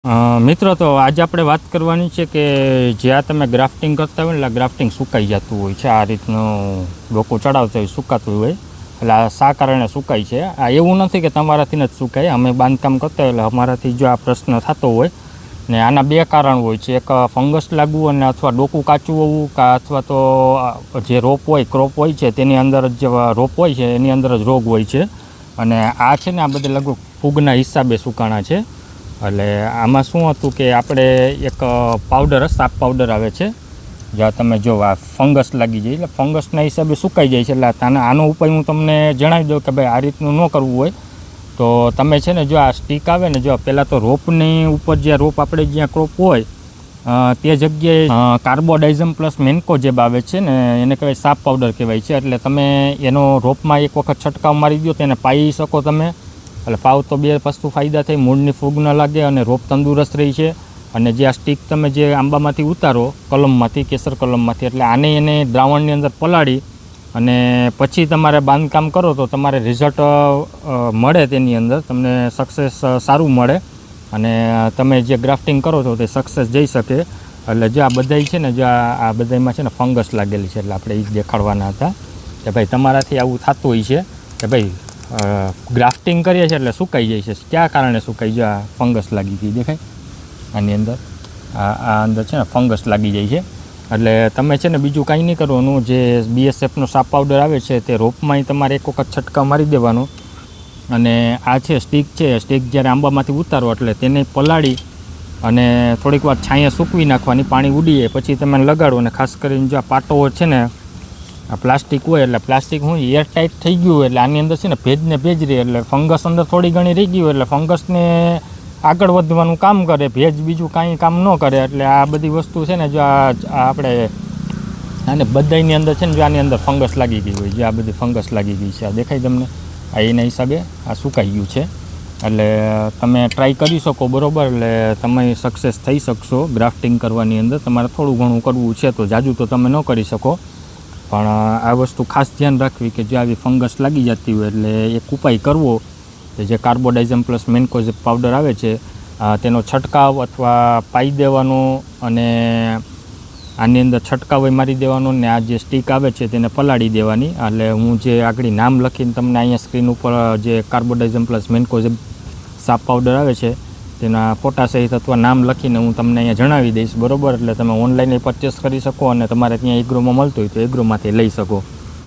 મિત્રો, તો આજે આપણે વાત કરવાની છે કે જ્યાં તમે ગ્રાફ્ટિંગ કરતા હોય એટલે ગ્રાફ્ટિંગ સુકાઈ જતું હોય છે, આ રીતનું ડોકું ચડાવતા હોય સુકાતું હોય, એટલે આ શા કારણે સુકાય છે. આ એવું નથી કે તમારાથી જ સુકાય, અમે બાંધકામ કરતા હોય એટલે અમારાથી જો આ પ્રશ્ન થતો હોય ને આના બે કારણ હોય છે. એક ફંગસ લાગવું અને અથવા ડોકું કાચું હોવું, અથવા તો જે રોપ હોય ક્રોપ હોય છે તેની અંદર જ રોપ હોય છે એની અંદર જ રોગ હોય છે. અને આ છે ને આ બધે લગભગ ફૂગના હિસાબે સુકાણા છે. એટલે આમાં શું હતું કે આપણે એક પાવડર સાપ પાવડર આવે છે, જ્યાં તમે જો આ ફંગસ લાગી જાય એટલે ફંગસના હિસાબે સુકાઈ જાય છે. એટલે આનો ઉપાય હું તમને જણાવી દઉં કે ભાઈ આ રીતનું ન કરવું હોય તો તમે છે ને જો આ સ્ટીક આવે ને, જો પહેલાં તો રોપની ઉપર જે રોપ આપણે જ્યાં ક્રોપ હોય તે જગ્યાએ કાર્બોડાઇઝમ પ્લસ મેન્કોજેબ આવે છે ને, એને કહેવાય સાપ પાવડર કહેવાય છે. એટલે તમે એનો રોપમાં એક વખત છંટકાવ મારી દો તો એને પાઈ શકો તમે. એટલે પાવ તો બે વસ્તુ ફાયદા થઈ, મૂળની ફૂગ ન લાગે અને રોપ તંદુરસ્ત રહી છે. અને જે આ સ્ટીક તમે જે આંબામાંથી ઉતારો કલમમાંથી, કેસર કલમમાંથી, એટલે આને એને દ્રાવણની અંદર પલાળી અને પછી તમારે બાંધકામ કરો તો તમારે રિઝલ્ટ મળે, તેની અંદર તમને સક્સેસ સારું મળે અને તમે જે ગ્રાફ્ટિંગ કરો છો તે સક્સેસ જઈ શકે. એટલે જે આ બધાય છે ને, જો આ બધામાં છે ને ફંગસ લાગેલી છે, એટલે આપણે એ જ દેખાડવાના હતા કે ભાઈ તમારાથી આવું થતું હોય છે કે ભાઈ ગ્રાફ્ટિંગ કરીએ છીએ એટલે સુકાઈ જાય છે. ક્યાં કારણે સુકાઈ જાય? આ ફંગસ લાગી ગઈ, દેખાય આની અંદર, આ અંદર છે ને ફંગસ લાગી જાય છે. એટલે તમે છે ને બીજું કાંઈ નહીં કરવાનું, જે BSFનો સાપ પાવડર આવે છે તે રોપમાં તમારે એક વખત છંટકાવ મારી દેવાનો. અને આ છે સ્ટીક છે, સ્ટીક જ્યારે આંબામાંથી ઉતારો એટલે તેને પલાળી અને થોડીક વાર છાંયે સૂકવી નાખવાની, પાણી ઉડી જાય પછી તમે લગાડો. અને ખાસ કરીને જો આ પાટો છે ને આ પ્લાસ્ટિક હોય એટલે પ્લાસ્ટિક હું એરટાઈટ થઈ ગયું એટલે આની અંદર છે ને ભેજને ભેજ રહે, એટલે ફંગસ અંદર થોડી ઘણી રહી ગયું એટલે ફંગસને આગળ વધવાનું કામ કરે, ભેજ બીજું કાંઈ કામ ન કરે. એટલે આ બધી વસ્તુ છે ને જો આ આપણે આને બધાની અંદર છે ને જો આની અંદર ફંગસ લાગી ગઈ હોય, જો આ બધી ફંગસ લાગી ગઈ છે, આ દેખાય તમને, આ એના હિસાબે આ સુકાઈ ગયું છે. એટલે તમે ટ્રાય કરી શકો, બરાબર, એટલે તમે સક્સેસ થઈ શકશો ગ્રાફ્ટિંગ કરવાની અંદર. તમારે થોડું ઘણું કરવું છે, તો જાજુ તો તમે ન કરી શકો, પણ આ વસ્તુ ખાસ ધ્યાન રાખવી કે જો આવી ફંગસ લાગી જતી હોય એટલે એક ઉપાય કરવો કે જે કાર્બોડાઇઝમ પ્લસ મેન્કોજેબ પાવડર આવે છે તેનો છંટકાવ અથવા પાઈ દેવાનો અને આની અંદર છંટકાવ મારી દેવાનો ને આ જે સ્ટીક આવે છે તેને પલાળી દેવાની. એટલે હું જે આગળ નામ લખીને તમને અહીંયા સ્ક્રીન ઉપર જે કાર્બોડાઇઝમ પ્લસ મેન્કોજેબ સાપ પાવડર આવે છે તેના ફોટા સહિત અથવા નામ લખીને હું તમને અહીંયા જણાવી દઈશ, બરાબર. એટલે તમે ઓનલાઈન પરચેસ કરી શકો અને તમારે ત્યાં એગ્રોમાં મળતું હોય તો એગ્રોમાંથી લઈ શકો.